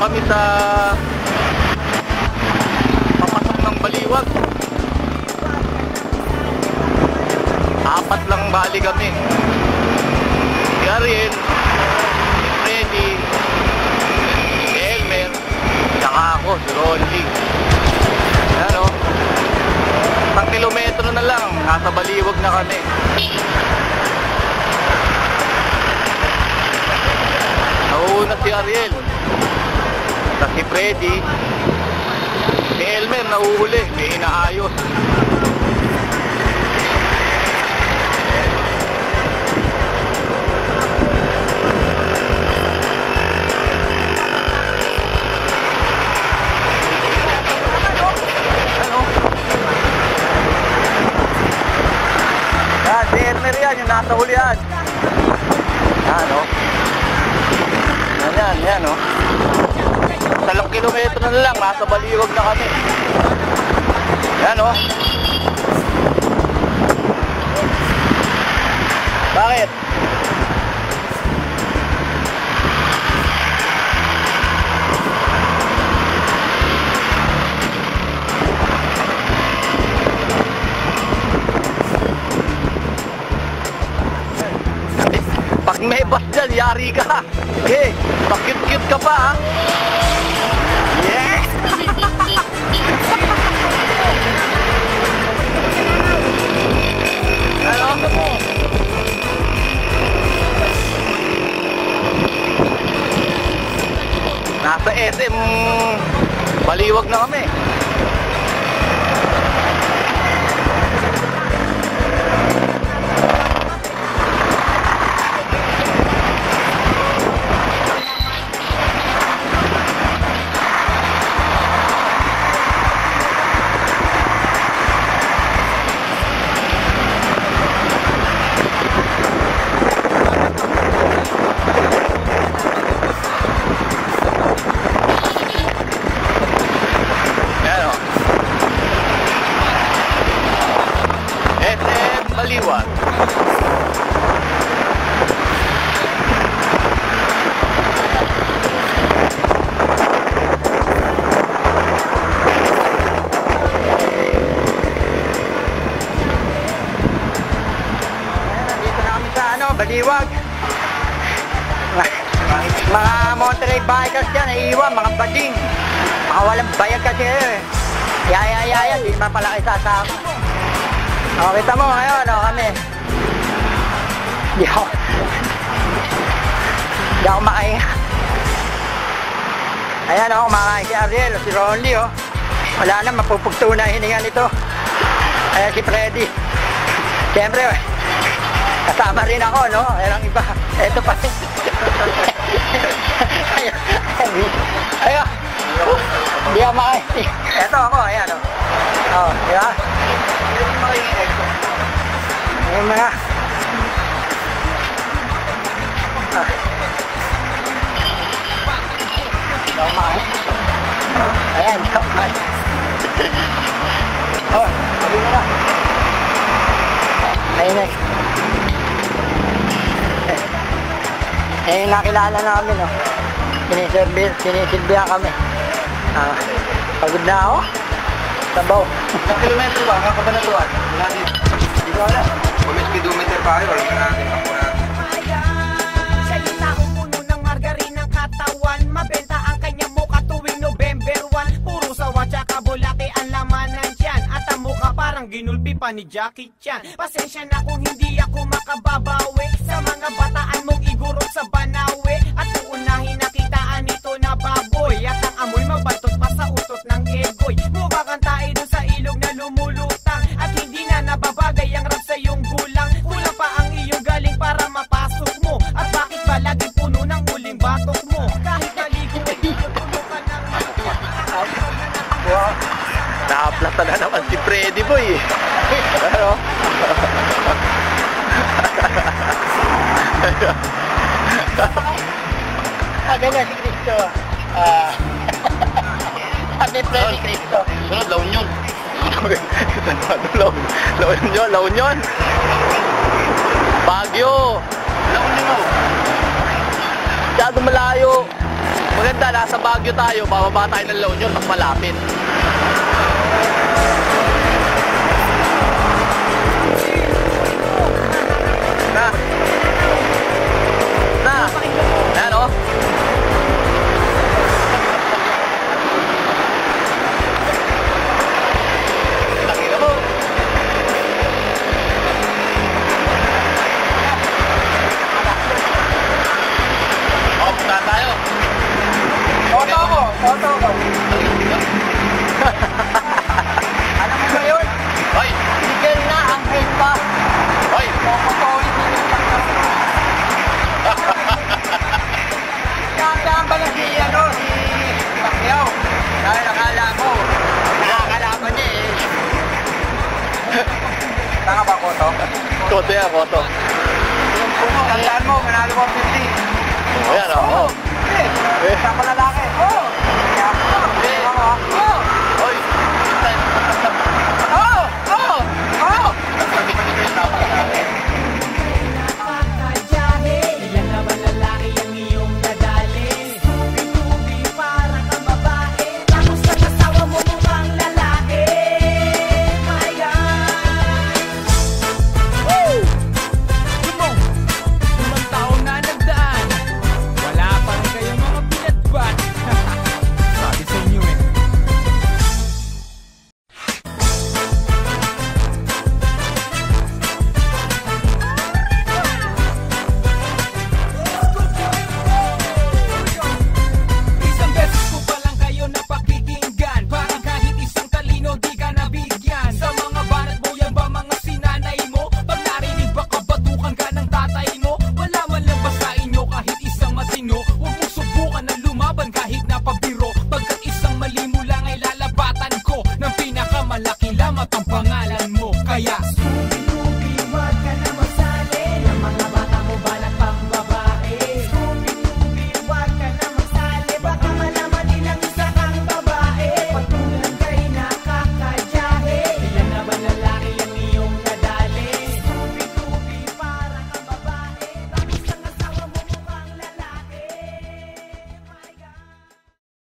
kami sa papasok ng Baliwag. 4 lang bali kami. Si Ariel, si Freddy, si Elmer, saka ako, si Ronnie. Ano? 1 kilometro na lang, nasa Baliwag na kami. Nauuna si Ariel, tapos si Freddy, si Elmer nauhuli, may inaayos. Si Elmer yan, yung nasa hulihan. Ano? Yan, o. 3 kilometro na lang, nasa Baliwag na kami. Yan, o. Bakit? Pag may bus dyan, yari ka. Okay, pakit-cute ka pa, ha? Yes! Ano mo? Nasa SM Baliwag na kami. Baliwag. Dito na kami sa Baliwag. Mga Monterey bikers dyan, naiiwan, mga bading. Mga walang bayad kasi Yaya, di pa pala kayo sasama. O, kita mo ngayon, kami. Di ako makain. Ayan, kumakain si Ariel, si Ronnie, wala na, mapupugto na hininga nito. Ayan si Freddy. Siyempre, kasama rin ako, no? Ayan ang iba. Eto pa. Ayan. Di ako makain. Eto ako, ayan, di ba? Ayan mga ayan, ayun ayun, nakilala namin, sinisilbihan kami. Pagod na ako. Sabaw. Ilang kilometro ba? Nga Kabanatuan? Wala dito. Hindi ko alam. Kumis kilometer pa kayo. Wala natin. Siya yung taong puno ng margarinang katawan. Mabenta ang kanyang mukha tuwing November 1. Puro sawa tsaka bulate ang lamanan dyan. At ang mukha parang ginulpi pa ni Jackie Chan. Pasensya na kung hindi ako makababawi sa mga bataan mong igurot sa Banawe. At uunahin nakitaan nito na baboy. At ang amoy mabaltot pa sa utot ng egoy. Mukha kang tae dun sa ilog na lumulutang. At hindi na nababagay ang rap sa iyong gulang. Kulang pa ang iyong galing para mapasok mo. At bakit ba laging puno ng uling batok mo? Kahit naligo ay puno ka ng wow. Naaplata na naman si Freddy boy. Pero ganyan si Cristo. Happy Freddy Cristo. sunod, La Union. La Union. Baguio. La Union. Masyado malayo. maganda, nasa Baguio tayo, bababa tayo ng La Union, mas malapit. Na. Na. Ayan o. Laki na mo. O, punta tayo. Toto ko. Alam mo ba yun? Hoy! Miguel na ang head pa. Hoy! Popotolit din yung Kakaang ba lang si Pacquiao? Dahil akala mo, nakakalaban niya eh. Tanga ba, Koto? Koto yan, Koto. Yung puno, tandaan mo, manalo 150. Ayan o. Isa pa lalaki. Oo.